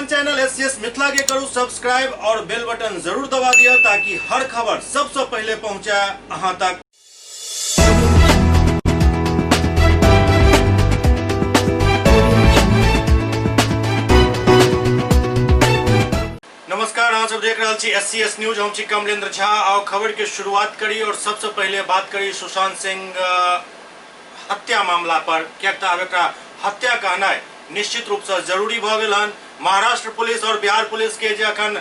अपन channel SCS Mithila के करू subscribe और बेल बटन जरूर दबा दिया ताकि हर खबर सबसे पहले पहुंचे अहां तक। नमस्कार, अहाँ सब देख रहे छी एससीएस न्यूज। हम छी कमलेंद्र झा। और खबर के शुरुआत करी और सबसे पहले बात करी सुशांत सिंह हत्या मामला पर। क्या हत्या कहनाइ निश्चित रूप से जरूरी भ गेल हन। महाराष्ट्र पुलिस और बिहार पुलिस के जे अखन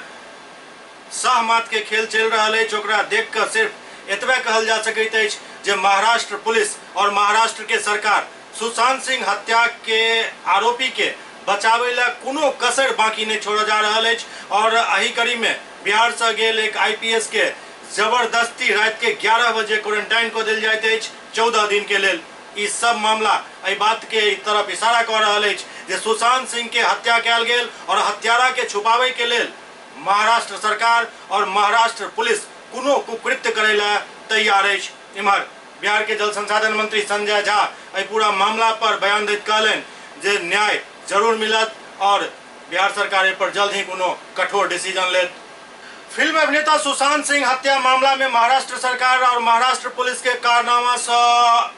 सहमत के खेल चल रहा है, ओकरा देख कर सिर्फ एतबे कहल जा सकैत अछि जे महाराष्ट्र पुलिस और महाराष्ट्र के सरकार सुशांत सिंह हत्या के आरोपी के बचावे ला कोनो कसर बाकी नहीं छोड़ जा रहा है। और एही कड़ी में बिहार से गेल एक आईपीएस के जबरदस्ती रात के 11 बजे क्वारंटाइन को दिल जाइत अछि 14 दिन के लेल। ई सब मामला एहि बात के तरफ इशारा कर रहा है जे सुशांत सिंह के हत्या कयल गेल और हत्यारा के छुपावे के लेल महाराष्ट्र सरकार और महाराष्ट्र पुलिस कोनो कुकृत्य करे ला तैयार अछि। इम्हर बिहार के जल संसाधन मंत्री संजय झा एहि पूरा मामला पर बयान दैत कहलनि जे न्याय जरूर मिलत और बिहार सरकार पर जल्द ही कोनो कठोर डिसीजन लेत। फिल्म अभिनेता सुशांत सिंह हत्या मामला में महाराष्ट्र सरकार और महाराष्ट्र पुलिस के कारनामा से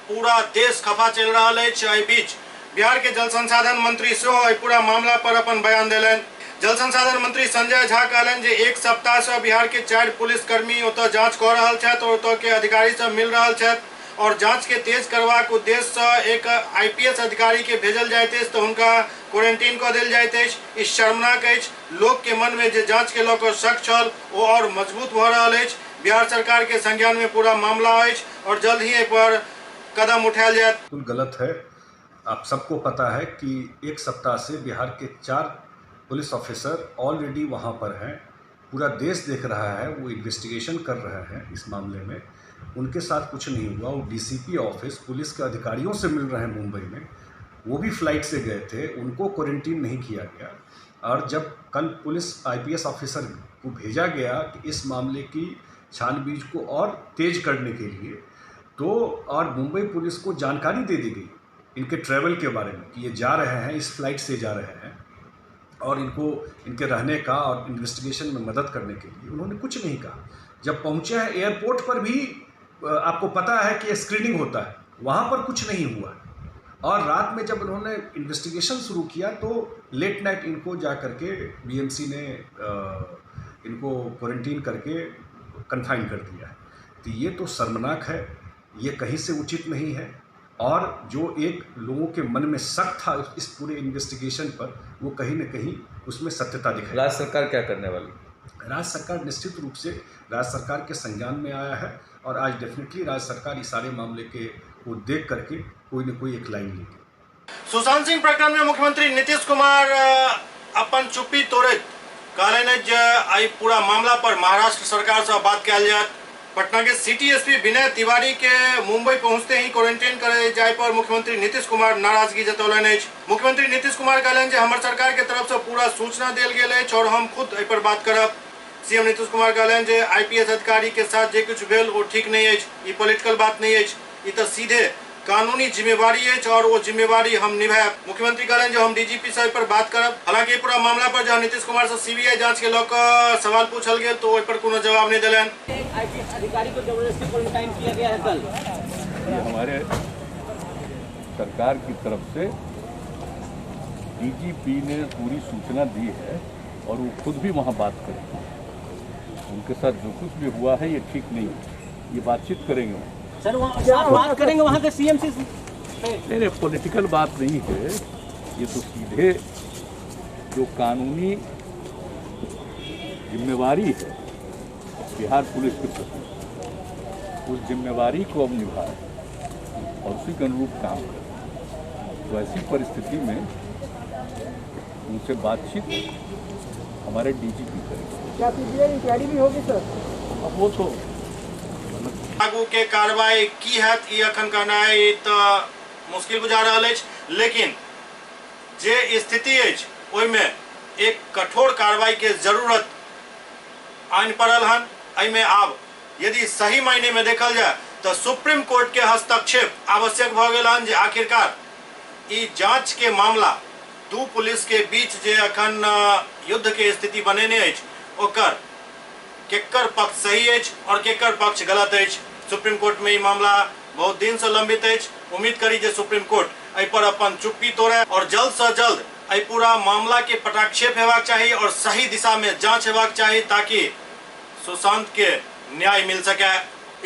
पूरा देश खफा चल रहा है। एहि बीच बिहार के जल संसाधन मंत्री सेहो पूरा मामला पर अपन बयान दिलनि। जल संसाधन मंत्री संजय झा कहलनि जे एक सप्ताह से बिहार के 4 पुलिसकर्मी ओतऽ जांच कऽ रहल छथि और ओतऽ के अधिकारी से मिल रहल छथि और जांच के तेज करबाक उद्देश्य से एक आईपीएस अधिकारी के भेजल जाइत अछि तो उनका क्वारंटीन कऽ देल जाइत अछि। ई शर्मनाक अछि। लोक के मन में जे जांच के लऽ कऽ शक छल ओ और मजबूत भऽ रहल अछि। बिहार सरकार के संज्ञान में पूरा मामला अछि और जल्द ही एहि पर कदम उठायल जायत। गलत है। आप सबको पता है कि एक सप्ताह से बिहार के 4 पुलिस ऑफिसर ऑलरेडी वहाँ पर हैं। पूरा देश देख रहा है, वो इन्वेस्टिगेशन कर रहे हैं इस मामले में। उनके साथ कुछ नहीं हुआ। वो डीसीपी ऑफिस पुलिस के अधिकारियों से मिल रहे हैं मुंबई में। वो भी फ्लाइट से गए थे, उनको क्वारंटीन नहीं किया गया। और जब कल पुलिस आईपीएस ऑफिसर को भेजा गया कि इस मामले की छानबीन को और तेज करने के लिए, तो और मुंबई पुलिस को जानकारी दे दी गई इनके ट्रैवल के बारे में कि ये जा रहे हैं, इस फ्लाइट से जा रहे हैं और इनको इनके रहने का और इन्वेस्टिगेशन में मदद करने के लिए उन्होंने कुछ नहीं कहा। जब पहुंचे हैं एयरपोर्ट पर भी आपको पता है कि स्क्रीनिंग होता है, वहाँ पर कुछ नहीं हुआ। और रात में जब उन्होंने इन्वेस्टिगेशन शुरू किया तो लेट नाइट इनको जा करके बीएमसी ने इनको क्वारंटीन करके कन्फाइन कर दिया है। तो ये तो शर्मनाक है, ये कहीं से उचित नहीं है। और जो एक लोगों के मन में शक था इस पूरे इन्वेस्टिगेशन पर, वो कहीं न कहीं उसमें सत्यता दिखाई। राज्य सरकार क्या करने वाली? राज्य सरकार निश्चित रूप से राज्य सरकार के संज्ञान में आया है और आज डेफिनेटली राज्य सरकार इस सारे मामले के को देख करके कोई न कोई एक लाइन लेगी। सुशांत सिंह प्रकरण में मुख्यमंत्री नीतीश कुमार अपन चुप्पी तोड़ैत कहलनि जे एहि पूरा मामला पर महाराष्ट्र सरकार से बात कयल जायत। पटना के सिटी एसपी विनय तिवारी के मुंबई पहुंचते ही क्वारंटाइन करे जाय पर मुख्यमंत्री नीतीश कुमार नाराजगी जतौलनि अछि। मुख्यमंत्री नीतीश कुमार कहलनि जे हमर सरकार के तरफ से पूरा सूचना देल गेल अछि और हम खुद एहि पर बात करब। सीएम नीतीश कुमार कहलनि जे आईपीएस अधिकारी के साथ जे कुछ भेल वो ठीक नहीं अछि, ई पॉलिटिकल बात नहीं अछि, ई तो सीधे कानूनी जिम्मेवारी है और वो जिम्मेवारी हम निभाएब। मुख्यमंत्री कहलनि जो हम डीजीपी साहब पर बात करब। हालांकि पूरा मामला पर जब नीतीश कुमार से सीबीआई जांच के लोग सवाल पूछल गया तो ओहि पर कोनो जवाब नहीं दिलन। आईपीएस अधिकारी को जबरदस्ती क्वारंटाइन किया गया है कल। ये हमारे सरकार की तरफ से डीजीपी ने पूरी सूचना दी है और वो खुद भी वहाँ बात करेंगे। उनके साथ जो कुछ भी हुआ है ये ठीक नहीं है, ये बातचीत करेंगे सर। वहाँ बात करेंगे वहाँ के सीएम से? नहीं, पॉलिटिकल बात नहीं है, ये तो सीधे जो कानूनी जिम्मेवारी है बिहार पुलिस के प्रति, उस जिम्मेवारी को अब निभाए और उसी के अनुरूप काम करें। तो ऐसी परिस्थिति में उनसे बातचीत हमारे डीजीपी करेंगे। क्या सीबीआई इंक्वायरी भी होगी सर? अब वो तो आगू के कार्रवाई की है अखन कहना है तो मुश्किल गुजार रहा है, लेकिन जे स्थिति अछि ओहि में एक कठोर कार्रवाई के जरूरत आनि पड़ल हन। एहिमे आब यदि सही मायने में देखल जाए तो सुप्रीम कोर्ट के हस्तक्षेप आवश्यक भ गेल हन जे आखिरकार ई जांच के मामला दू पुलिस के बीच जे अखन युद्ध के स्थिति बनेने अछि ओकर केकर पक्ष सही अछि और केकर पक्ष गलत अछि। सुप्रीम कोर्ट में ई मामला बहुत दिन से लंबित अछि। उम्मीद करी जे सुप्रीम कोर्ट एहि पर अपन चुप्पी तोड़े और जल्द से जल्द एहि पूरा मामला के पटाक्षेप हेबाक चाही और सही दिशा में जांच हेबाक चाही ताकि सुशांत के न्याय मिल सके।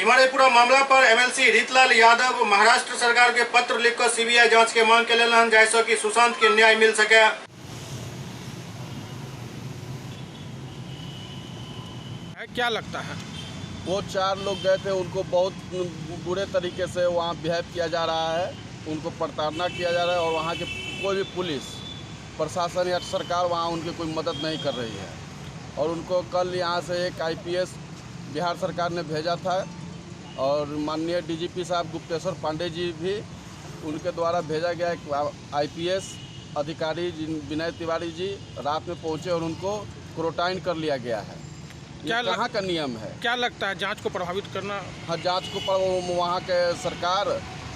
इमर पूरा मामला पर एमएलसी रीतलाल यादव महाराष्ट्र सरकार के पत्र लिखकर सीबीआई जांच के मांग केलन हन जैसे कि सुशांत के न्याय मिल सके। क्या लगता है? वो 4 लोग गए थे, उनको बहुत बुरे तरीके से वहाँ बिहेव किया जा रहा है, उनको प्रताड़ना किया जा रहा है और वहाँ के कोई भी पुलिस प्रशासन या सरकार वहाँ उनकी कोई मदद नहीं कर रही है। और उनको कल यहाँ से एक आईपीएस बिहार सरकार ने भेजा था और माननीय डीजीपी साहब गुप्तेश्वर पांडे जी भी उनके द्वारा भेजा गया एक आईपीएस अधिकारी विनय तिवारी जी रात में पहुँचे और उनको क्वारंटाइन कर लिया गया है। ये कहाँ का नियम है? क्या लगता है जांच को प्रभावित करना? हाँ, जांच को वहाँ के सरकार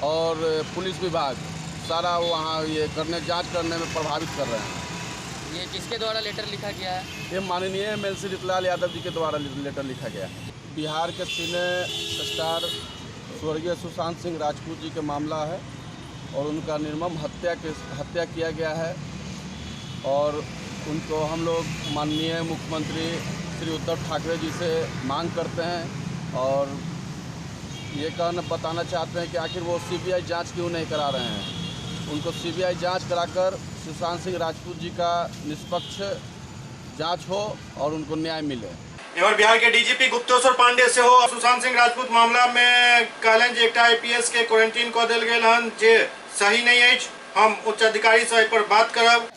और पुलिस विभाग सारा वहाँ ये जांच करने में प्रभावित कर रहे हैं। ये किसके द्वारा लेटर लिखा गया है? ये माननीय एमएलसी रीतलाल यादव जी के द्वारा लेटर लिखा गया है। बिहार के सिने स्टार स्वर्गीय सुशांत सिंह राजपूत जी का मामला है और उनका निर्मम हत्या किया गया है और उनको हम लोग माननीय मुख्यमंत्री श्री उद्धव ठाकरे जी से मांग करते हैं और ये बताना चाहते हैं कि आखिर वो सीबीआई जांच क्यों नहीं करा रहे हैं। उनको सीबीआई जांच कराकर सुशांत सिंह राजपूत जी का निष्पक्ष जांच हो और उनको न्याय मिले। इमर बिहार के डीजीपी गुप्तेश्वर पांडे से हो सुशांत सिंह राजपूत मामला में कहलन जे एकटा आईपीएस के क्वारंटीन कऽ देल गेल हन जे सही नहीं अछि। हम उच्च अधिकारी से पर बात करब।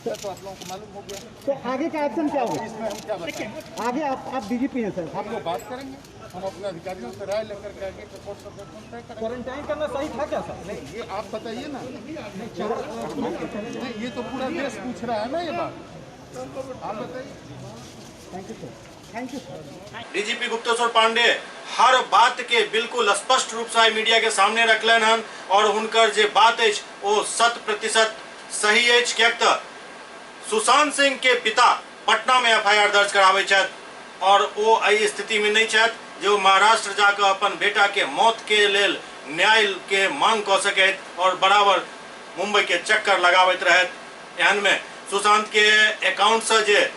तो आप लोगों को मालूम हो गया तो आगे का एक्शन क्या होगा? इसमें हम क्या बताएं? आगे आप डीजीपी हैं सर, हम लोग बात करेंगे, हम अपने अधिकारियों से राय लेकर के आगे रिपोर्ट तय करेंगे। क्वारंटाइन करना सही था क्या सर? नहीं, ये आप बताइए ना। नहीं, ये तो पूरा देश पूछ रहा है ना ये बात, आप बताइए। Thank you sir, thank you sir. DGP Gupteshwar Pandey हर बात के बिल्कुल स्पष्ट रूप से मीडिया के सामने रखलन हन और हुनकर जे बात अछि ओ 100% सही अछि। कियाक तऽ सुशांत सिंह के पिता पटना में एफआईआर दर्ज कराबै छथि और वो एहि स्थिति में नहीं छथि जो महाराष्ट्र जाकर अपन बेटा के मौत के लेल न्याय के मांग कऽ सकैत और बराबर मुंबई के चक्कर लगाबैत रहत। एहन में सुशांत के अकाउंट से जे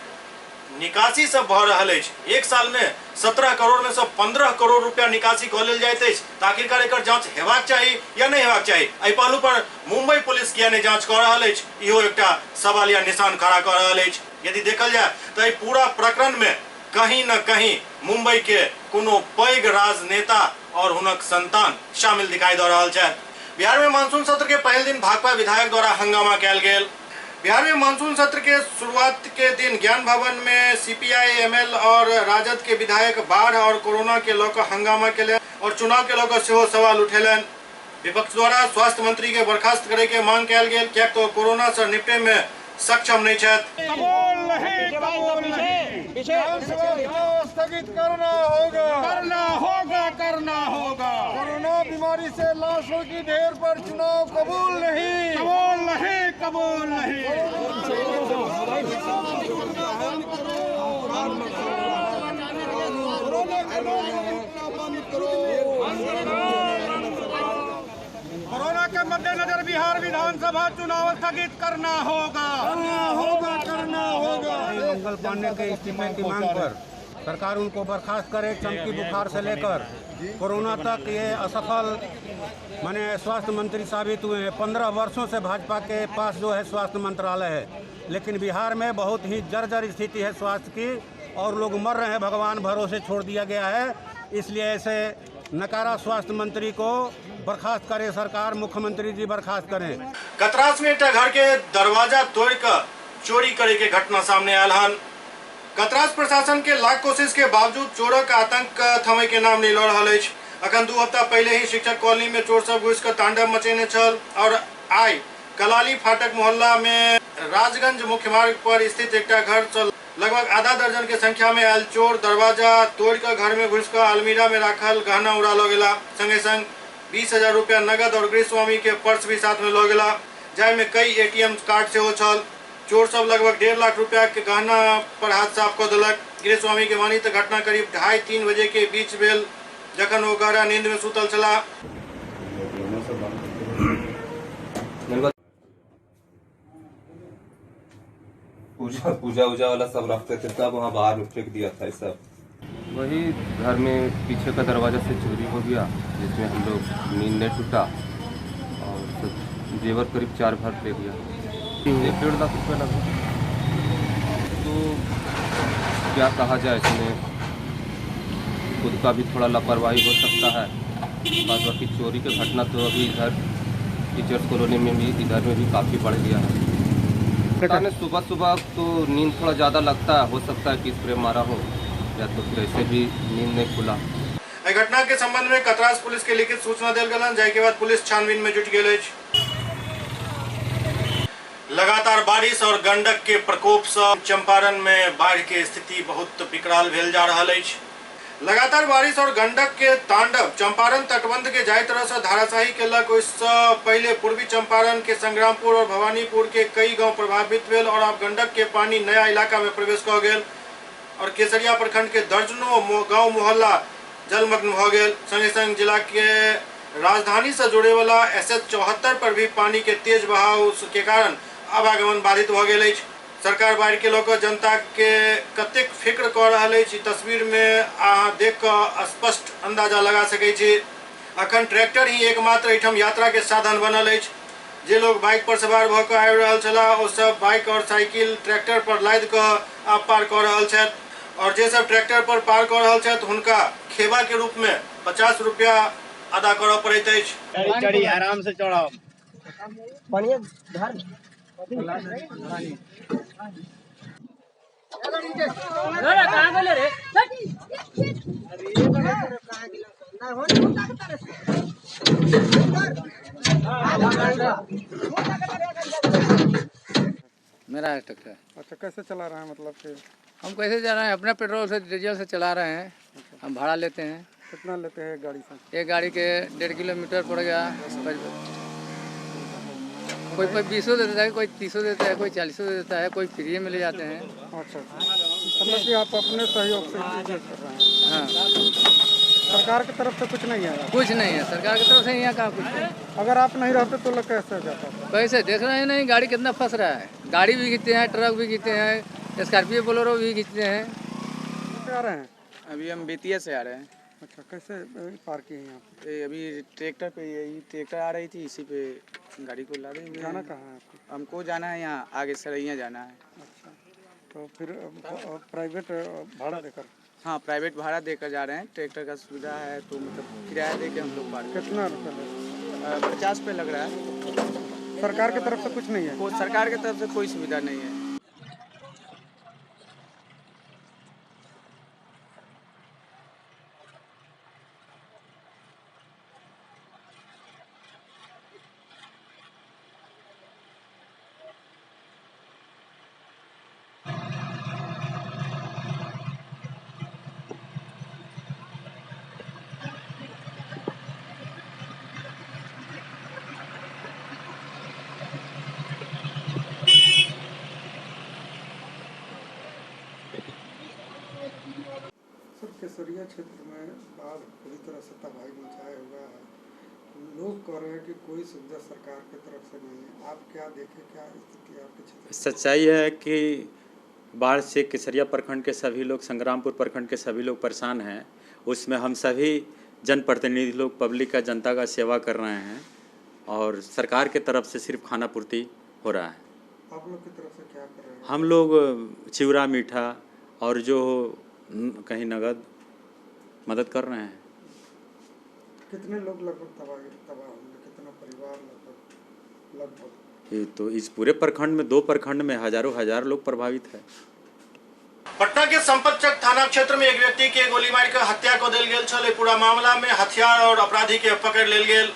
निकासी सब भऽ रहल अछि, एक साल में 17 करोड़ में से 15 करोड़ रुपया निकासी कऽ लेल जाइत अछि, तऽ आखिरकार एकर जांच हेबाक चाही या नहीं हेबाक चाही। एहि पहलू पर मुंबई पुलिस किया नहीं जांच कऽ रहल अछि, इहो एकटा सवाल या निशान खड़ा कऽ रहल अछि। यदि देखल जाए तो एहि पूरा प्रकरण में कहीं न कहीं मुंबई के कोनो पैघ राजनेता और हुनक संतान शामिल दिखाई दऽ रहल छथि। बिहार में मानसून सत्र के पहले दिन भाकपा विधायक द्वारा हंगामा कयल गेल। बिहार में मानसून सत्र के शुरुआत के दिन ज्ञान भवन में सीपीआई एमएल और राजद के विधायक बाढ़ और कोरोना के लऽ कऽ हंगामा केलन और चुनाव के लऽ कऽ सेहो सवाल उठेलन। विपक्ष द्वारा स्वास्थ्य मंत्री के बर्खास्त करे के मांग कयल गेल, कियाक तऽ कोरोना से निपटे में सक्षम नहीं छथि। स्थगित करना होगा, करना होगा। कोरोना बीमारी से लाशों की ढेर पर चुनाव कबूल नहीं। कोरोना के मद्देनजर बिहार विधानसभा चुनाव स्थगित करना होगा। मंगल पांडे के इस्तीफे की मांग पर सरकार उनको बर्खास्त करे। चमकी बुखार से लेकर कोरोना तक ये असफल माने स्वास्थ्य मंत्री साबित हुए हैं। 15 वर्षों से भाजपा के पास जो है स्वास्थ्य मंत्रालय है, लेकिन बिहार में बहुत ही जर्जर स्थिति है स्वास्थ्य की और लोग मर रहे हैं, भगवान भरोसे छोड़ दिया गया है। इसलिए ऐसे नकारा स्वास्थ्य मंत्री को बर्खास्त करे सरकार, मुख्यमंत्री जी बर्खास्त करें। कतरास में एकटा घर के दरवाजा तोड़कर चोरी करे के घटना सामने आयल हन। कतरास प्रशासन के लाख कोशिश के बावजूद चोरक आतंक थमै के नाम नहीं लऽ रहल अछि। अखन 2 हफ्ता पहले ही शिक्षक कॉलोनी में चोर सब घुसि कऽ तांडव मचेने छल और आइ कलाली फाटक मोहल्ला में राजगंज मुख्य मार्ग पर स्थित एकटा घर से लगभग आधा दर्जन के संख्या में आयल चोर दरवाजा तोड़कर घर में घुसि कऽ अलमीरा में राखल गहना उड़ा लऽ गेला। संगे संग 20,000 रुपया नगद और गृहस्वामी के पर्स भी साथ में लऽ गेला। जाय में कई ATM कार्ड से छल। चोर सब लगभग 1.5 लाख रुपया के गहना पर हाथ साफ कऽ देलक। गृहस्वामी के मानी तऽ घटना करीब 2:30-3 बजे के बीच भेल, जखन वो गहरा नींद में सुतल छला। पूजा वाला सब रखते थे, तब वहाँ बाहर में फेंक दिया था सब। वही घर में पीछे का दरवाजा से चोरी हो गया, जिसमें हम लोग नींद नहीं टूटा और जेवर करीब 4 भर ले गया। 1.5 लाख रुपये लगा। तो क्या कहा जाए, इसमें खुद का भी थोड़ा लापरवाही हो सकता है। बाकी चोरी की घटना तो अभी इधर टीचर्स कॉलोनी में भी, इधर में भी काफ़ी बढ़ गया है। सुबह तो नींद थोड़ा ज़्यादा लगता है, हो सकता है कि स्प्रे मारा हो या तो फिर ऐसे भी नींद नहीं खुला। घटना के संबंध में कतरास पुलिस के लिखित सूचना देल गेल, जाय के बाद पुलिस छानबीन में जुट गेल। लगातार बारिश और गंडक के प्रकोप से चंपारण में बाढ़ के स्थिति बहुत विकराल भेल जा रहा है। लगातार बारिश और गंडक के तांडव चंपारण तटबंध के जाय तरह से धाराशाही केलक। इससे पहले पूर्वी चंपारण के संग्रामपुर और भवानीपुर के कई गांव प्रभावित भेल और अब गंडक के पानी नया इलाका में प्रवेश कर गेल और केसरिया प्रखंड के दर्जनों गांव मोहल्ला जलमग्न हो गेल। संगे संग जिला के राजधानी से जुड़े वाला SH 74 पर भी पानी के तेज बहाव के कारण आवागमन बाधित हो गेल। सरकार बाढ़ के लोग जनता के कतेक फिक्र कर रहा है, तस्वीर में अहाँ देख कर स्पष्ट अंदाजा लगा सकै छी। अखन ट्रैक्टर ही एकमात्र एहिठाम यात्रा के साधन बनल है। जे लोग बाइक पर सवार भऽ कऽ आबि रहल छला, ओ सब बाइक और साइकिल ट्रैक्टर पर लादि कऽ आब पार कऽ रहल छथि और जे सब ट्रैक्टर पर पार कऽ रहल छथि हुनका खेबा के रूप में 50 रुपया अदा करऽ पड़ैत अछि। चढ़ी आराम से चढ़ाओ। मेरा ट्रैक्टर। अच्छा, कैसे चला रहे हैं, मतलब कि हम कैसे जा रहे हैं? अपना पेट्रोल से डीजल से चला रहे हैं। हम भाड़ा लेते हैं। कितना लेते हैं गाड़ी से? एक गाड़ी के 1.5 किलोमीटर पड़ गया। कोई 20 देता है, कोई 30 देता है, कोई 40 देता है, कोई फ्री में ले जाते हैं। अच्छा, मतलब कि आप अपने सहयोग से कर रहे हैं? हाँ। सरकार की तरफ से कुछ नहीं है? कुछ नहीं है सरकार की तरफ से, यहाँ कहाँ कुछ है। अगर आप नहीं रहते तो लोग कैसे जाता? कैसे देख रहे हैं? नहीं, गाड़ी कितना फंस रहा है। गाड़ी भी खींचते हैं, ट्रक भी खींचते हैं, स्कॉर्पियो बोलेरो भी खींचते हैं। आ रहे हैं? अभी हम बेतिया से आ रहे हैं। अच्छा, कैसे पार किए यहाँ पे? अभी ट्रैक्टर पे, यही ट्रैक्टर आ रही थी, इसी पे गाड़ी को ला रहे हैं। जाना कहाँ है आपको? हमको जाना है यहाँ आगे सरैया जाना है। अच्छा, तो फिर प्राइवेट भाड़ा देकर? हाँ, प्राइवेट भाड़ा देकर जा रहे हैं। ट्रैक्टर का सुविधा है तो मतलब किराया दे के हम लोग पार। कितना रुपये? 50 रुपये लग रहा है। सरकार की तरफ से कुछ नहीं है? सरकार की तरफ से कोई सुविधा नहीं है। केसरिया क्षेत्र में बाढ़ पूरी तरह से तबाही मचाए हुआ है। लोग कह रहे हैं कि कोई सुविधा सरकार की तरफ से नहीं है। आप क्या देखें, क्या स्थिति आपके क्षेत्र? सच्चाई है कि बाढ़ से केसरिया प्रखंड के सभी लोग, संग्रामपुर प्रखंड के सभी लोग परेशान हैं। उसमें हम सभी जनप्रतिनिधि लोग पब्लिक का, जनता का सेवा कर रहे हैं और सरकार के तरफ से सिर्फ खाना पूर्ति हो रहा है। आप लोग की तरफ से क्या कर रहे हैं? हम लोग चिवड़ा, मीठा और जो कहीं नगद मदद कर रहे हैं। कितने लोग लगभग तबाह होंगे? कितना परिवार लगभग? ये तो इस पूरे प्रखंड में, 2 प्रखंड में हजार लोग प्रभावित है। पटना के संपतचक थाना क्षेत्र में एक व्यक्ति के गोली मार कर हत्या को देल गेल छल। पूरा मामला में हथियार और अपराधी के पकड़ लेल गेल।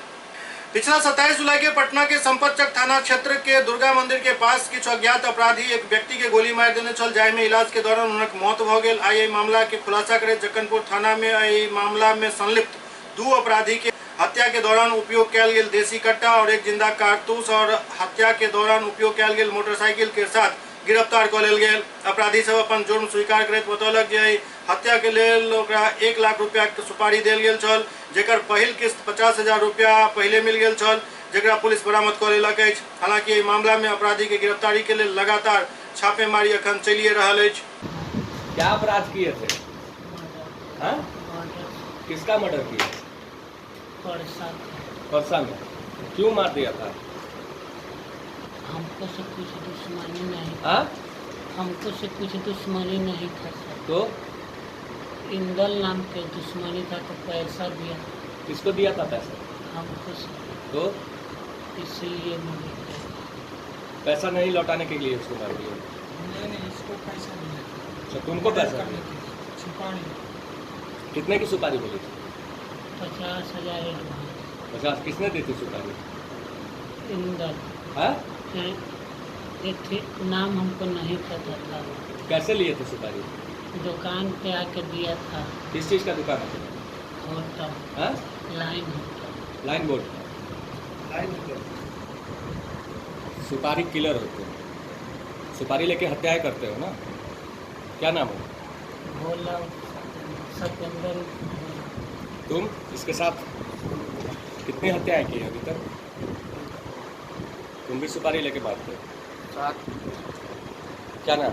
पिछला 27 जुलाई के पटना के संपतचक थाना क्षेत्र के दुर्गा मंदिर के पास किछु अज्ञात अपराधी एक व्यक्ति के गोली मार देने छल, जाय में इलाज के दौरान हुनक मौत भ गेल। आई मामला के खुलासा करे जक्कनपुर थाना में मामला में संलिप्त 2 अपराधी के हत्या के दौरान उपयोग किया गेल देसी कट्टा और एक जिंदा कारतूस और हत्या के दौरान उपयोग किया गेल मोटरसाइकिल के साथ गिरफ्तार कर लेल गेल। अपराधी सब अपन जुर्म स्वीकार करैत बतौलक जे हत्या के लेल ओकरा 1 लाख रुपया के सुपारी देल गेल छल, जेकर पहिल किस्त 50,000 रुपया पहले मिल गेल छल, जेकरा पुलिस बरामद कर लेलक अछि। हालांकि एहि मामला में अपराधी के गिरफ्तारी के लिए लगातार छापेमारी अखन चलिए रहल अछि। क्या अपराध किए थे? हाँ? किसका मर्डर किया? परसा में। क्यों मार दिया था? हमको से कुछ दुश्मनी नहीं। हाँ? हमको से कुछ दुश्मनी नहीं था सर। तो इंदल नाम के दुश्मनी था तो पैसा दिया। किसको दिया था पैसा? हमको से। तो इसीलिए मुझे पैसा नहीं लौटाने के लिए उसको मार दिया? नहीं, इसको पैसा दिया। अच्छा, तुमको पैसा दिया? सुपारी। कितने की सुपारी बोली थी? 50,000। 50? किसने दी थी सुपारी? इंदल। हाँ? नाम हमको नहीं पता था। कैसे लिए थे सुपारी? दुकान पे आके दिया था। किस चीज़ का दुकान है? होटल। हाँ? Line hotel. Line board. सुपारी किलर होते हैं, सुपारी लेके हत्याएं करते हो ना? क्या नाम है? भोला सतेंद्र। तुम इसके साथ कितनी हत्याएं की अभी तक? तुम भी सुपारी लेके भागते हो? क्या नाम?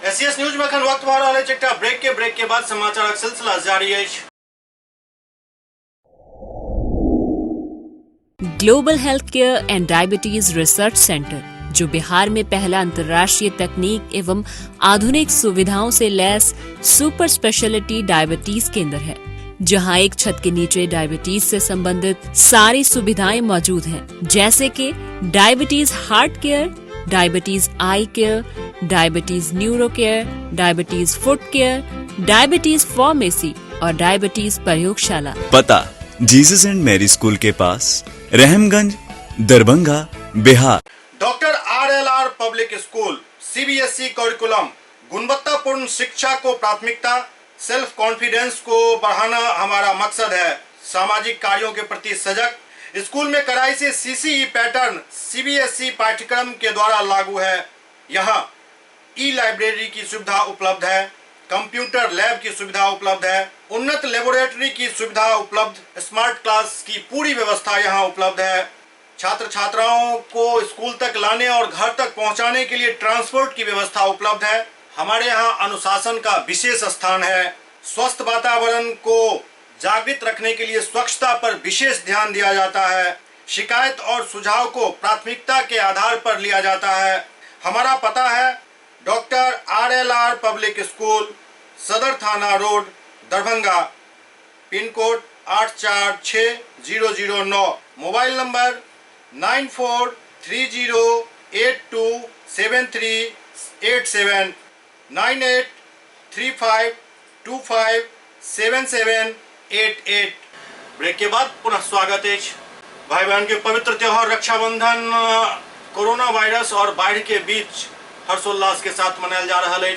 एससीएस न्यूज में अखन वक्त भऽ रहल अछि एकटा ब्रेक के बाद समाचारक सिलसिला जारी अछि। Global health care and diabetes research centre, जो बिहार में पहला अंतर्राष्ट्रीय तकनीक एवं आधुनिक सुविधाओं से लैस सुपर स्पेशलिटी डायबिटीज केंद्र है, जहां एक छत के नीचे डायबिटीज से संबंधित सारी सुविधाएं मौजूद हैं, जैसे कि diabetes heart care, diabetes eye care, diabetes neuro care, diabetes foot care, diabetes pharmacy और डायबिटीज प्रयोगशाला। पता जीसस एंड मैरी स्कूल के पास, Rahamganj, Darbhanga, Bihar. Doctor RLR public school CBSE curriculum, गुणवत्तापूर्ण शिक्षा को प्राथमिकता, सेल्फ कॉन्फिडेंस को बढ़ाना हमारा मकसद है। सामाजिक कार्यों के प्रति सजग। स्कूल में कड़ाई से CCE पैटर्न CBSE पाठ्यक्रम के द्वारा लागू है। यहाँ लाइब्रेरी की सुविधा उपलब्ध है, कंप्यूटर लैब की सुविधा उपलब्ध है, उन्नत लेबोरेटरी की सुविधा उपलब्ध, स्मार्ट क्लास की पूरी व्यवस्था यहाँ उपलब्ध है। छात्र छात्राओं को स्कूल तक लाने और घर तक पहुँचाने के लिए ट्रांसपोर्ट की व्यवस्था उपलब्ध है। हमारे यहाँ अनुशासन का विशेष स्थान है। स्वस्थ वातावरण को जागृत रखने के लिए स्वच्छता पर विशेष ध्यान दिया जाता है। शिकायत और सुझाव को प्राथमिकता के आधार पर लिया जाता है। हमारा पता है डॉक्टर RLR पब्लिक स्कूल, सदर थाना road, Darbhanga, pin code 846009, mobile number 9430827387, 9835257788। Break के बाद पुनः स्वागत है। भाई बहन के पवित्र त्योहार रक्षाबंधन कोरोना वायरस और बाढ़ के बीच हर्षोल्लास के साथ मनाया जा रहा है।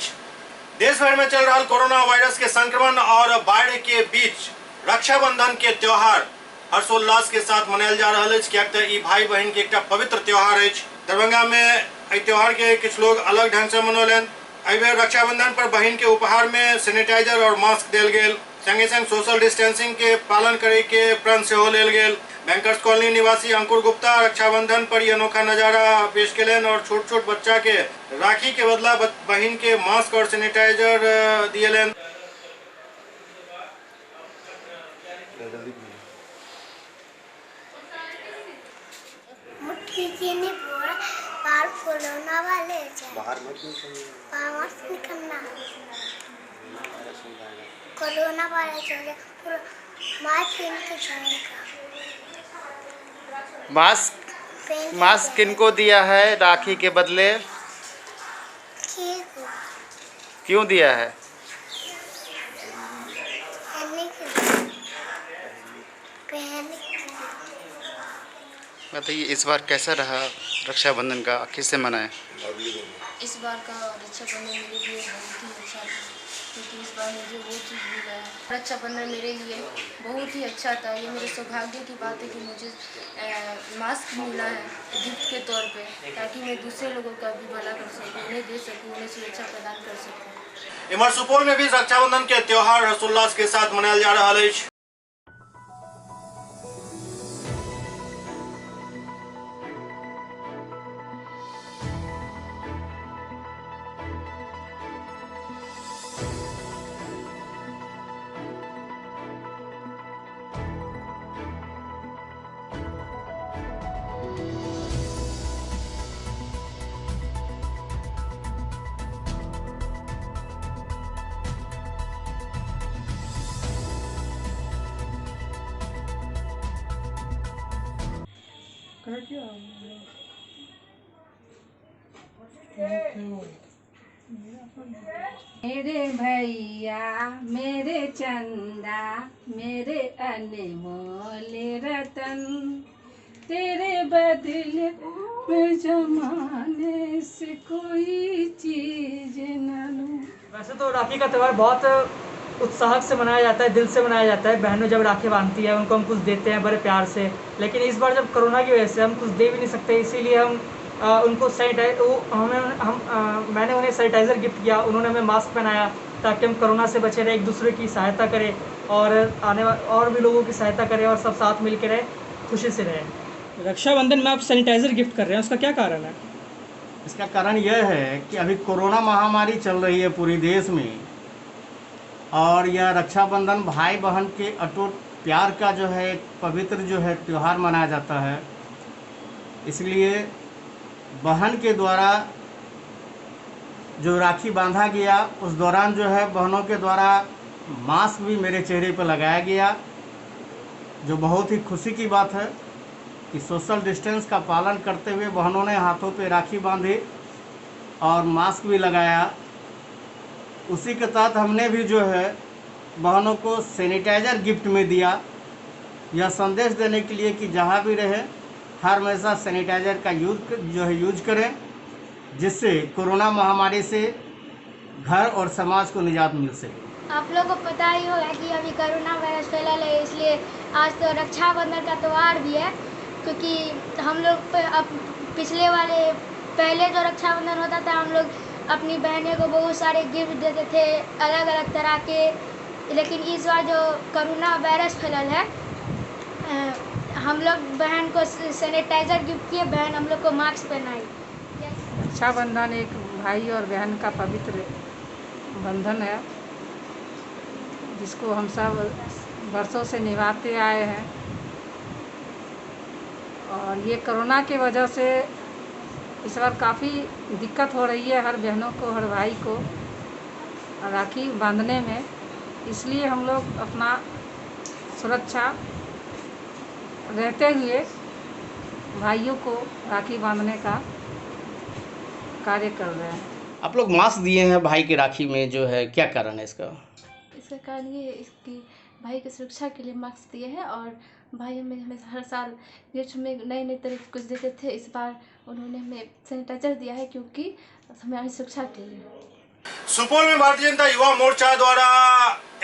देश भर में चल रहा कोरोना वायरस के संक्रमण और बाढ़ के बीच रक्षाबंधन के त्योहार हर्षोल्लास के साथ मनाया जा रहा है। क्या भाई बहन के एक पवित्र त्योहार है। दरभंगा में त्योहार के कुछ लोग अलग ढंग से मनौलन। रक्षाबंधन पर बहन के उपहार में सैनिटाइजर और मास्क दिल गेल, संगे संग सोशल डिस्टेंसिंग के पालन करे के प्रण से हो लेल गेल। बैंकर्स कॉलोनी निवासी अंकुर गुप्ता रक्षाबंधन पर यह अनोखा नजारा पेश कलन और छोट छोट बच्चा के राखी के बदला बहन के मास्क और सैनिटाइजर दियलन। बाहर कोरोना वाले बाहर मत निकलना, कोरोना वायरस पूरा मास्क किनको दिया है राखी के बदले? क्यों दिया है? बताइए इस बार कैसा रहा रक्षाबंधन का, किससे मनाएं? इस बार का रक्षाबंधन मेरे लिए बहुत ही अच्छा था। क्योंकि इस बार मुझे वो चीज़ मिला है। रक्षाबंधन मेरे लिए बहुत ही अच्छा था। ये मेरे सौभाग्य की बात है कि मुझे मास्क मिला है गिफ्ट के तौर पे, ताकि मैं दूसरे लोगों का भी भला कर सकूँ, उन्हें दे सकूँ, उन्हें सुरक्षा प्रदान कर सकूँ। इमर सुपौल में भी रक्षाबंधन के त्योहार हर्षोल्लास के साथ मनायल जा रहा है। मेरे भैया मेरे चंदा मेरे अनमोल रतन, तेरे बदले में जमाने से कोई चीज न लूं। वैसे तो राखी का त्यौहार बहुत उत्साह से मनाया जाता है, दिल से मनाया जाता है। बहनों जब राखी बांधती है उनको हम कुछ देते हैं बड़े प्यार से, लेकिन इस बार जब कोरोना की वजह से हम कुछ दे भी नहीं सकते, इसीलिए हम उनको मैंने उन्हें सैनिटाइज़र गिफ्ट किया, उन्होंने हमें मास्क पहनाया ताकि हम कोरोना से बचे रहें, एक दूसरे की सहायता करें और और भी लोगों की सहायता करें और सब साथ मिल के रहें, खुशी से रहें। रक्षाबंधन में आप सैनिटाइज़र गिफ्ट कर रहे हैं, उसका क्या कारण है? इसका कारण यह है कि अभी कोरोना महामारी चल रही है पूरे देश में, और यह रक्षाबंधन भाई बहन के अटूट प्यार का जो है एक पवित्र जो है त्यौहार मनाया जाता है। इसलिए बहन के द्वारा जो राखी बांधा गया उस दौरान जो है बहनों के द्वारा मास्क भी मेरे चेहरे पर लगाया गया, जो बहुत ही खुशी की बात है कि सोशल डिस्टेंस का पालन करते हुए बहनों ने हाथों पे राखी बांधी और मास्क भी लगाया। उसी के तहत हमने भी जो है बहनों को सैनिटाइज़र गिफ्ट में दिया, यह संदेश देने के लिए कि जहाँ भी रहे हर हमेशा सैनिटाइज़र का यूज करें, जिससे कोरोना महामारी से घर और समाज को निजात मिल सके। आप लोगों को पता ही होगा कि अभी कोरोना वायरस फैला है, इसलिए आज तो रक्षाबंधन का त्यौहार भी है, क्योंकि हम लोग पहले जो रक्षाबंधन होता था हम लोग अपनी बहनें को बहुत सारे गिफ्ट देते थे अलग अलग तरह के, लेकिन इस बार जो कोरोना वायरस फैलल है हम लोग बहन को सैनिटाइज़र गिफ्ट किए, बहन हम लोग को मास्क पहनाई। रक्षाबंधन एक भाई और बहन का पवित्र बंधन है, जिसको हम सब वर्षों से निभाते आए हैं, और ये कोरोना की वजह से इस बार काफ़ी दिक्कत हो रही है हर बहनों को, हर भाई को राखी बांधने में। इसलिए हम लोग अपना सुरक्षा रहते हुए भाइयों को राखी बांधने का कार्य कर रहे हैं। आप लोग मास्क दिए हैं भाई की राखी में, जो है क्या कारण है इसका? इसका कारण ये है इसकी भाई की सुरक्षा के लिए मास्क दिए हैं, और भाई हमें हर साल गिफ्ट में नए नए तरह कुछ देते थे। इस बार उन्होंने हमें सैनिटाइजर दिया है क्योंकि हमारी सुरक्षा के लिए। सुपौल में भारतीय जनता युवा मोर्चा द्वारा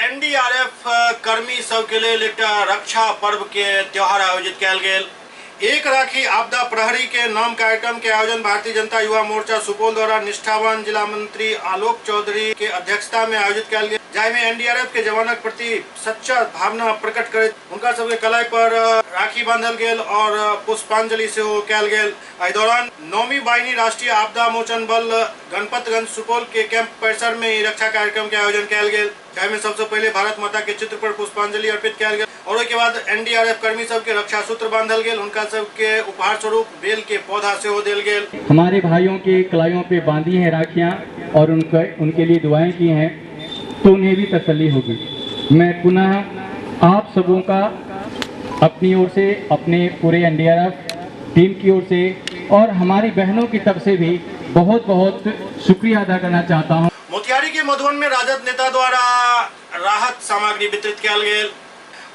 एनडीआरएफ कर्मी सब के लिए एकटा रक्षा पर्व के त्योहार आयोजित किया गेल। एक राखी आपदा प्रहरी के नाम कार्यक्रम के आयोजन भारतीय जनता युवा मोर्चा सुपौल द्वारा निष्ठावान जिला मंत्री आलोक चौधरी के अध्यक्षता में आयोजित किया गेल, जाहि में एनडीआरएफ के जवानक प्रति सच्चा भावना प्रकट करैत उनका सबके कलाई पर राखी बांधल गेल और पुष्पांजलि सेहो कयल गेल। एहि दौरान 9वीं वाहिनी राष्ट्रीय आपदा मोचन बल गणपतगंज सुपौल के कैंप परिसर में रक्षा कार्यक्रम के आयोजन कयल गेल, जाहि में सबसे पहले भारत माता के चित्र पर पुष्पांजलि अर्पित कयल गेल और उसके बाद एनडीआरएफ कर्मी सब के रक्षा सूत्र बांधल गेल, उनका सबके उपहार स्वरूप बेल के पौधा सेहो देल गेल। हमारे भाइयों के कलाइयों पे बांधी हैं राखियां और उनके लिए दुआएं की हैं, तो उन्हें भी तसल्ली होगी। मैं पुनः आप सबों का अपनी ओर से, अपने पूरे एनडीआरएफ टीम की ओर से और हमारी बहनों की तरफ से भी बहुत बहुत शुक्रिया अदा करना चाहता हूँ। मोतिहारी के मधुबन में राजद नेता द्वारा राहत सामग्री वितरित किया गेल।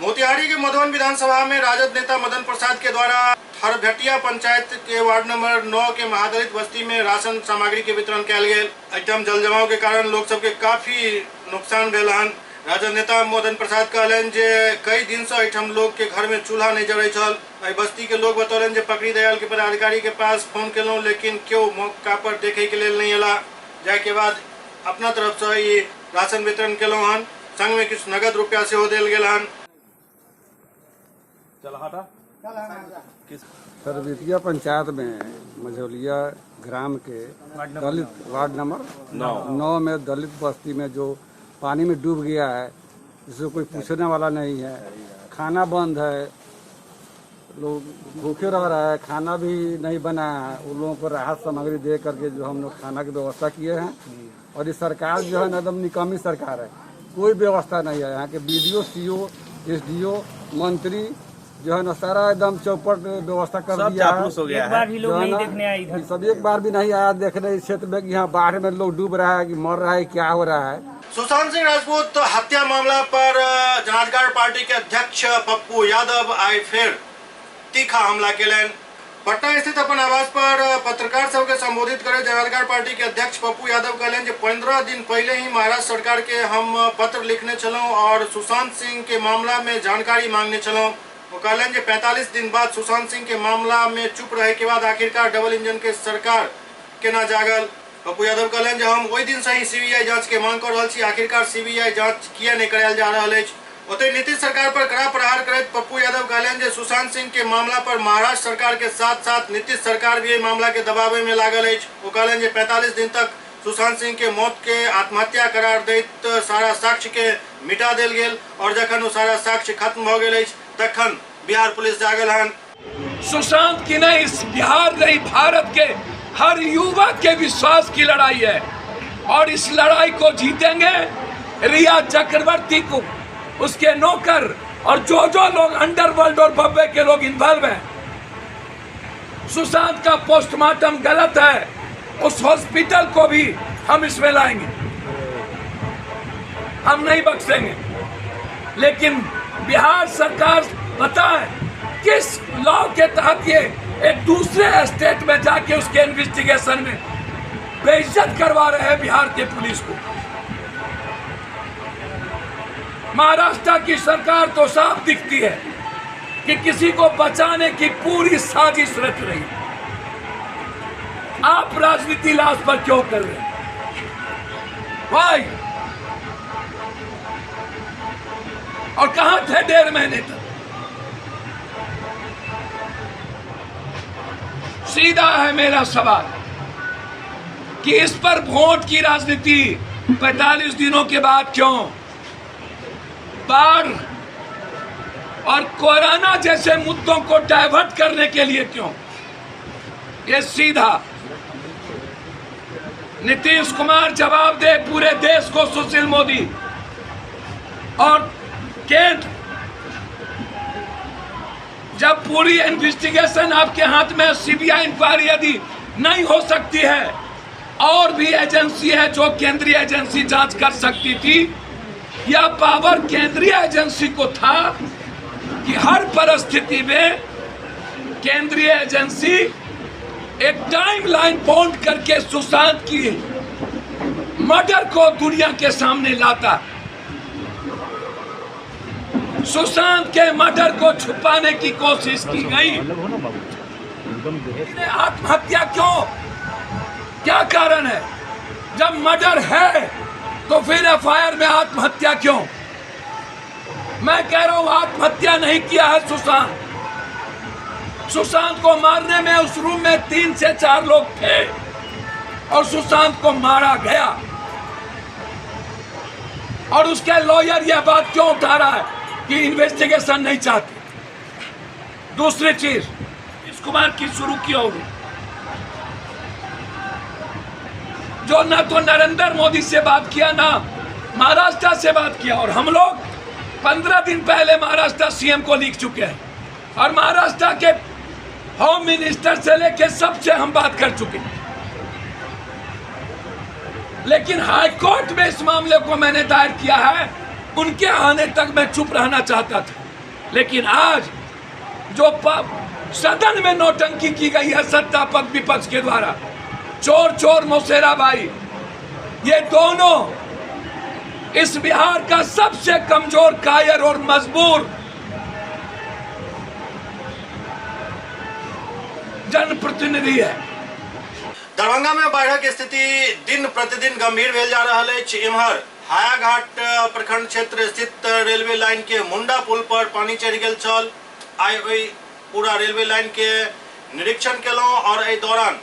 मोतिहारी के मधुबन विधानसभा में राजद नेता मदन प्रसाद के द्वारा हरघटिया पंचायत के वार्ड नंबर 9 के महादलित बस्ती में राशन सामग्री के वितरण किया गेल। एकदम जल जमाव के कारण लोग सबके काफी नुकसान भेल हन। राजद नेता मदन प्रसाद कहलन जे कई दिन से एठम लोग के घर में चूल्हा नहीं जड़े छल। बस्ती के लोग बतौलन जे पकड़ी दयाल के पदाधिकारी के पास फोन केलौं लेकिन क्यों मौका पर देखे के लिए नहीं अला। जाए के बाद अपना तरफ से ये राशन वितरण केलौं हन, संग में कुछ नगद रुपया से हो देल गेल हन। सरबितिया पंचायत में मझौलिया ग्राम के दलित वार्ड नंबर 9 में दलित बस्ती में जो पानी में डूब गया है, जिसको कोई पूछने वाला नहीं है, खाना बंद है, लोग भूखे रह रहा है, खाना भी नहीं बना है। उन लोगों को राहत सामग्री दे करके जो हम लोग खाना की व्यवस्था किए हैं। और ये सरकार जो है ना एकदम निकामी सरकार है, कोई व्यवस्था नहीं है। यहाँ के BDO, CO, SDO, मंत्री जो है ना सारा एकदम चौपट व्यवस्था कर दिया है। एक बार भी लोग नहीं देखने आए इधर, सब एक बार भी नहीं आया देखने इस क्षेत्र में कि यहाँ बाढ़ में लोग डूब रहा है कि मर रहा है, क्या हो रहा है। सुशांत सिंह राजपूत हत्या मामला पर जनाधिकार पार्टी के अध्यक्ष पप्पू यादव आए फिर तीखा हमला केलन। पटना स्थित अपन आवास पर पत्रकार सब के संबोधित करे जनाधिकार पार्टी के अध्यक्ष पप्पू यादव कहलन जे 15 दिन पहले ही महाराष्ट्र सरकार के हम पत्र लिखने चलों और सुशांत सिंह के मामला में जानकारी मांगने चलों। वो कहलन जे 45 दिन बाद सुशांत सिंह के मामला में चुप रहे के बाद आखिरकार डबल इंजन के सरकार केना जागल। पप्पू यादव कहलन जे हम वही दिन से ही CBI जांच के मांग कर रहल छी, आखिरकार CBI जांच किया नहीं करायल जा रहल अछि। ओते नीतीश सरकार पर कड़ा प्रहार करैत पप्पू यादव कहलन जे सुशांत सिंह के मामला पर महाराष्ट्र सरकार के साथ साथ नीतीश सरकार भी मामला के दबावे में लागल अछि। वो कहलन जे 45 दिन तक सुशांत सिंह के मौत के आत्महत्या करार दैत सारा साक्ष्य के मिटा देल गेल और जखन वो सारा साक्ष्य खत्म हो गेल अछि तखन बिहार पुलिस जागल हन। सुशांत की नहीं, इस बिहार नहीं भारत के हर युवा के विश्वास की लड़ाई है और इस लड़ाई को जीतेंगे। रिया चक्रवर्ती को, उसके नौकर और जो लोग अंडरवर्ल्ड और बब्बे के लोग इन्वॉल्व हैं, सुशांत का पोस्टमार्टम गलत है, उस हॉस्पिटल को भी हम इसमें लाएंगे, हम नहीं बख्शेंगे। लेकिन बिहार सरकार पता है किस लॉ के तहत ये एक दूसरे स्टेट में जाके उसके इन्वेस्टिगेशन में बेइज्जत करवा रहे हैं बिहार के पुलिस को। महाराष्ट्र की सरकार तो साफ दिखती है कि किसी को बचाने की पूरी साजिश रच रही है। आप राजनीति लाश पर क्यों कर रहे हैं भाई? और कहां थे 1.5 महीने तक? सीधा है मेरा सवाल कि इस पर वोट की राजनीति 45 दिनों के बाद क्यों? बाढ़ और कोरोना जैसे मुद्दों को डाइवर्ट करने के लिए क्यों? ये सीधा नीतीश कुमार जवाब दे पूरे देश को, सुशील मोदी और केंद्र। जब पूरी इन्वेस्टिगेशन आपके हाथ में, CBI इंक्वायरी यदि नहीं हो सकती है, और भी एजेंसी है जो केंद्रीय एजेंसी जांच कर सकती थी, या पावर केंद्रीय एजेंसी को था कि हर परिस्थिति में केंद्रीय एजेंसी एक टाइमलाइन बाउंड करके सुशांत की मर्डर को दुनिया के सामने लाता। सुशांत के मर्डर को छुपाने की कोशिश की गई। आत्महत्या क्यों? क्या कारण है? जब मर्डर है तो फिर FIR में आत्महत्या क्यों? मैं कह रहा हूं आत्महत्या नहीं किया है सुशांत। सुशांत को मारने में उस रूम में 3 से 4 लोग थे और सुशांत को मारा गया। और उसके लॉयर यह बात क्यों उठा रहा है कि इन्वेस्टिगेशन नहीं चाहते? दूसरी चीज नीतीश कुमार की शुरू की होगी, जो ना तो नरेंद्र मोदी से बात किया ना महाराष्ट्र से बात किया। और हम लोग 15 दिन पहले महाराष्ट्र CM को लिख चुके हैं और महाराष्ट्र के होम मिनिस्टर से लेकर सबसे हम बात कर चुके हैं। लेकिन हाई कोर्ट में इस मामले को मैंने दायर किया है। उनके आने तक मैं चुप रहना चाहता था, लेकिन आज जो सदन में नौटंकी की गई है सत्ता पक्ष विपक्ष के द्वारा, चोर चोर मौसेरा भाई, ये दोनों इस बिहार का सबसे कमजोर, कायर और मजबूर जनप्रतिनिधि है। दरभंगा में बाढ़ की स्थिति दिन प्रतिदिन गंभीर भेल जा रहा है। इम्हर हायाघाट प्रखंड क्षेत्र स्थित रेलवे लाइन के मुंडा पुल पर पानी चढ़ गल छल। आई ओई पूरा रेलवे लाइन के निरीक्षण केलहुं और एहि दौरान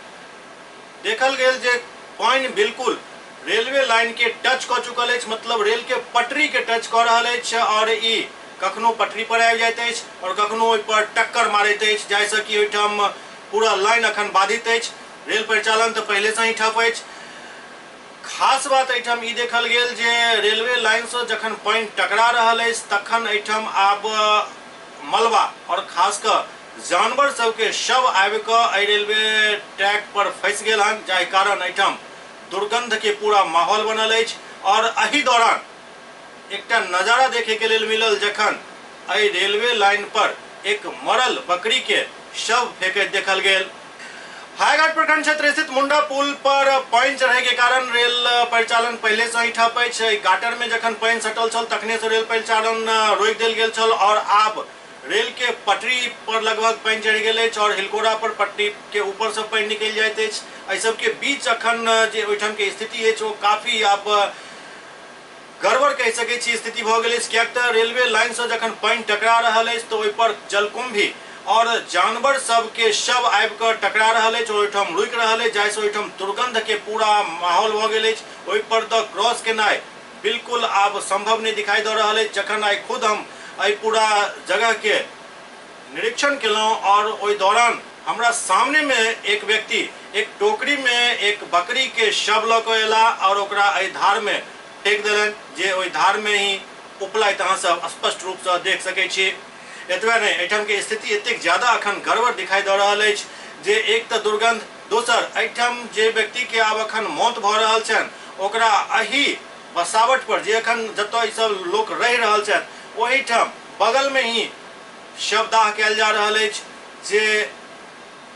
देखल गेल जे पानी बिल्कुल रेलवे लाइन के टच क चुकल अछि, मतलब रेल के पटरी के टच क रहल अछि और ई कखनो पटरी पर आबि जाइत अछि और कखनो ओहि पर टक्कर मारैत अछि, जाहिसँ कि ओहिठाम पूरा लाइन अखन बाधित अछि। रेल परिचालन तो पहले से ही ठप अछि। खास बात एहिठाम ई देखल गेल जे रेलवे लाइन से जखन पानी टकरा रहल अछि तखन एहिठाम आब मलबा और खास कर जानवर सबके शव आबि कऽ रेलवे ट्रैक पर फंसि गेल हन, जाहि कारण एहिठाम दुर्गंध के पूरा माहौल बनल अछि। और एहि दौरान एकटा नजारा देखे के लेल मिलल जखन एहि रेलवे लाइन पर एक मरल बकरी के शव फेंकैत देखल गेल। हायाघाट प्रखंड क्षेत्र स्थित मुंडा पुल पर पानी चढ़े के कारण रेल परिचालन पहले से ही ठप अछि। गाटर में जखन पानी सटल छल तखने से रेल परिचालन रोकि देल गेल छल और आब रेल के पटरी पर लगभग पानी चढ़ गेल अछि और हिलकोरा पर पटरी के ऊपर से पानी निकल जाइत अछि। एहि सब के बीच अखन जे ओहिठाम के स्थिति अछि ओ काफी आब गड़बड़ कहि सकै छी स्थिति भऽ गेल अछि, कियाक तऽ रेलवे लाइन से जखन पानी टकरा रहल अछि तो ओहि पर जलकुंभी और जानवर सब के शव आबि कऽ टकरा रहल अछि, ओहिठाम रुकि रहल अछि, जाहिसँ ओहिठाम दुर्गंध के पूरा माहौल भऽ गेल अछि। ओहि पर द क्रॉस केनाइ बिल्कुल आब संभव नहीं दिखाई दे रहा है। जखन आई खुद हम आई पूरा जगह के निरीक्षण केलहुं और ओहि दौरान हमरा सामने में एक व्यक्ति एक टोकरी में एक बकरी के शव लऽ कऽ एला और ओकरा एहि धार में फेंक देलनि, जे ओहि धार में ही उपलाइत अहाँ सब स्पष्ट रूप से देख सकै छी। एतबे नहीं, एहिठाम के स्थिति एतेक ज्यादा अखन गड़बड़ दिखाई दे रहल अछि जे एक तऽ दुर्गंध, दोसर एहिठाम जे व्यक्ति के आब अखन मौत भऽ रहल छनि ओकरा एहि बसावट पर जे अखन जतऽ ई सब लोक रहि रहल छथि ओहिठाम बगल में ही शवदाह कयल जा रहल अछि, जे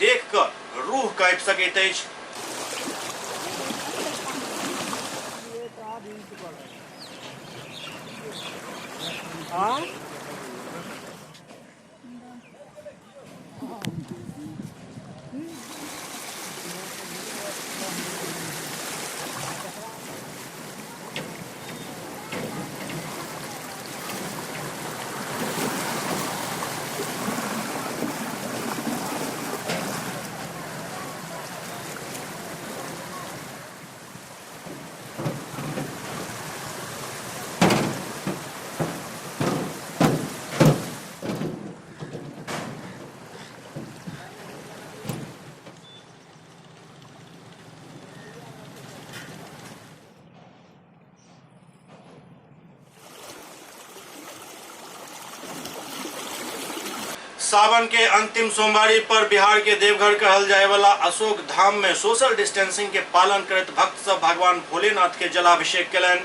देख कऽ रूह कांपि सकैत अछि। सावन के अंतिम सोमवारी पर बिहार के देवघर कहल जाए वाला अशोक धाम में सोशल डिस्टेंसिंग के पालन करते भक्त सब भगवान भोलेनाथ के जलाभिषेक कलन।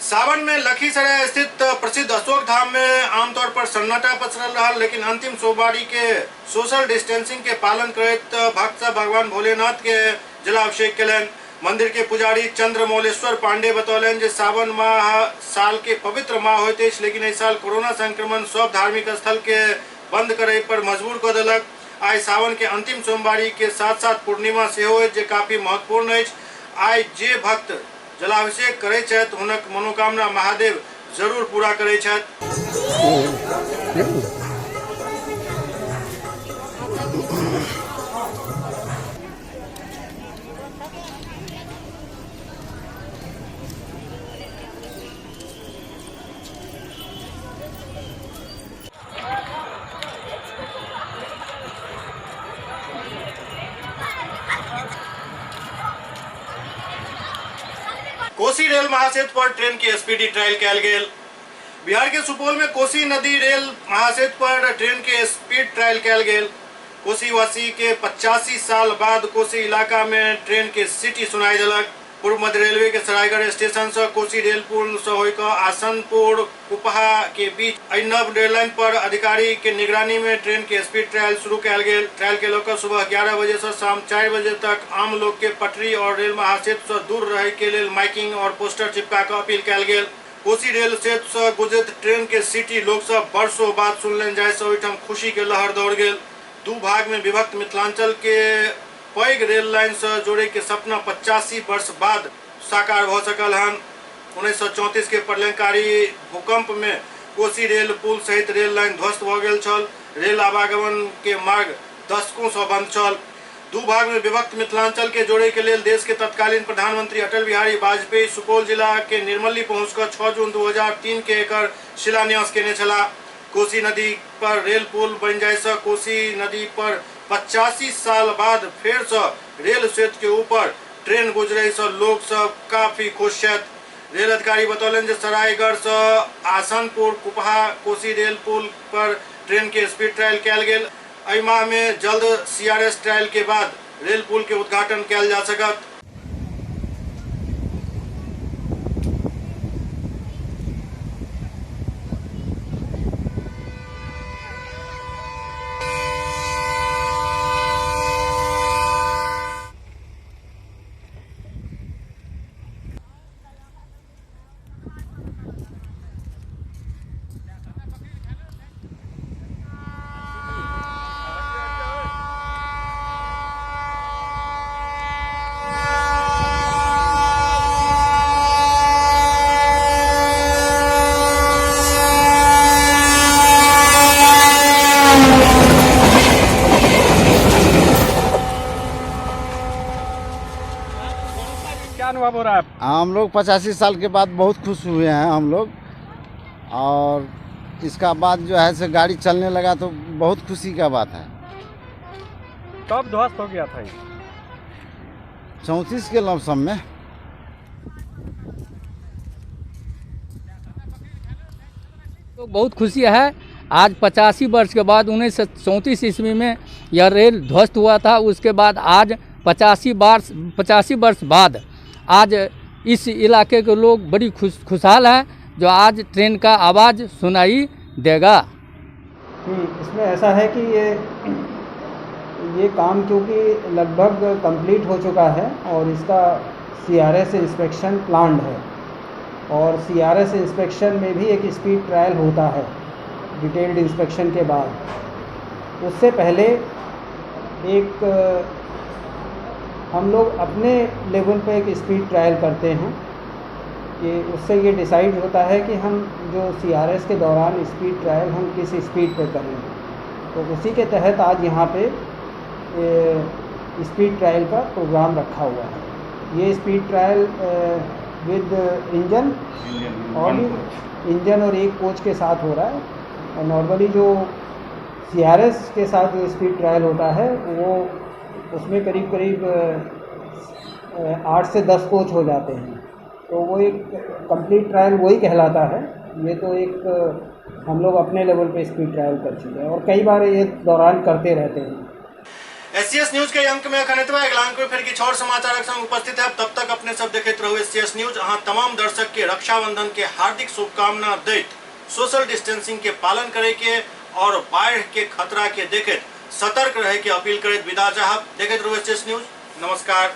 सावन में लखीसराय स्थित प्रसिद्ध अशोक धाम में आमतौर पर सन्नाटा पसरल रहा, लेकिन अंतिम सोमवारी के सोशल डिस्टेंसिंग के पालन करते भक्त सब भगवान भोलेनाथ के जलाभिषेक कलन। मंदिर के पुजारी चंद्रमौलेश्वर पांडे बतौलन जे सावन माह साल के पवित्र माह होते अछि, लेकिन इस साल कोरोना संक्रमण सब धार्मिक स्थल के बंद करे पर मजबूर कर देलक। आई सावन के अंतिम सोमवारी के साथ साथ पूर्णिमा सेहो अछि जे काफी महत्वपूर्ण अछि। आई जे भक्त जलाभिषेक करे छथि हुनक मनोकामना महादेव जरूर पूरा करे छथि। कोसी रेल महासेतु पर ट्रेन के स्पीडी ट्रायल कयल गेल। बिहार के सुपौल में कोसी नदी रेल महासेतु पर ट्रेन के स्पीड ट्रायल कयल गेल। कोसी वासी के 85 साल बाद कोसी इलाका में ट्रेन के सीटी सुनाई देलक। पूर्व मध्य रेलवे के सरायगढ़ स्टेशन से कोसी रेल पुल से होकर आसनपुर कुपहा के बीच नव रेल लाइन पर अधिकारी के निगरानी में ट्रेन के स्पीड ट्रायल शुरू कयल गेल। ट्रायल के लेकर सुबह 11 बजे से शाम 4 बजे तक आम लोग के पटरी और रेल महासेतु से दूर रहे के लिए माइकिंग और पोस्टर चिपका कर अपील कयल गेल। कोसी रेल सेतु से गुजरत ट्रेन के सीटी लोक सब वर्षों बाद सुनलन जाय से ओहिठाम खुशी के लहर दौड़ गेल। दू भाग में विभक्त मिथिलांचल के पैघ रेल लाइन से जोड़े के सपना 85 वर्ष बाद साकार भ सकल हन। 1934 के प्रलयंकारी भूकंप में कोसी रेल पुल सहित रेल लाइन ध्वस्त भ गेल छल। रेल आवागमन के मार्ग दशकों से बंद छल। दू भाग में विभक्त मिथिलांचल के जोड़े के लेल देश के तत्कालीन प्रधानमंत्री अटल बिहारी वाजपेयी सुपौल जिला के निर्मली पहुंचकर 6 जून 2003 के एकर शिलान्यास केने छला। कोसी नदी पर रेल पुल बन जाय से कोसी नदी पर 85 साल बाद फिर से रेल सेतु के ऊपर ट्रेन गुजरे से लोग सब काफी खुश छथि। रेल अधिकारी बतौलन जे सरायगढ़ से आसनपुर कुपहा कोसी रेल पुल पर ट्रेन के स्पीड ट्रायल कयल गेल। एहि माह में जल्द CRS ट्रायल के बाद रेल पुल के उद्घाटन कयल जा सकत। अनुभव हो रहा है? हम लोग 85 साल के बाद बहुत खुश हुए हैं हम लोग, और इसका बाद जो है से गाड़ी चलने लगा तो बहुत खुशी का बात है। कब ध्वस्त हो गया था? 34 के लमसम में। तो बहुत खुशी है। आज 85 वर्ष के बाद 1934 ईस्वी में यह रेल ध्वस्त हुआ था। उसके बाद आज 85 वर्ष बाद आज इस इलाके के लोग बड़ी खुशहाल हैं, जो आज ट्रेन का आवाज़ सुनाई देगा। इसमें ऐसा है कि ये काम क्योंकि लगभग कंप्लीट हो चुका है और इसका CRS इंस्पेक्शन प्लान्ड है, और CRS इंस्पेक्शन में भी एक स्पीड ट्रायल होता है डिटेल्ड इंस्पेक्शन के बाद। उससे पहले एक हम लोग अपने लेवल पे एक स्पीड ट्रायल करते हैं कि उससे ये डिसाइड होता है कि हम जो CRS के दौरान स्पीड ट्रायल हम किस स्पीड पे करेंगे। तो उसी के तहत आज यहाँ पे स्पीड ट्रायल का प्रोग्राम रखा हुआ है। ये स्पीड ट्रायल विद इंजन और एक कोच के साथ हो रहा है। और नॉर्मली जो CRS के साथ जो स्पीड ट्रायल होता है वो उसमें करीब 8 से 10 कोच हो जाते हैं, तो वो एक कंप्लीट ट्रायल वही कहलाता है। ये तो एक हम लोग अपने लेवल पे स्पीड ट्रायल कर चुके हैं और कई बार ये दौरान करते रहते हैं। SCS न्यूज के अंक में अखन एतबा अगिला अंक में फिर किछु और समाचारक संग उपस्थित है। तब तक अपने सब देखते रहो SCS न्यूज। अहाँ तमाम दर्शक के रक्षाबंधन के हार्दिक शुभकामना दैत सोशल डिस्टेंसिंग के पालन करे के और बाढ़ के खतरा के देखते सतर्क रहे के अपील करते विदा चाहब। देखते रहो SCS न्यूज। नमस्कार।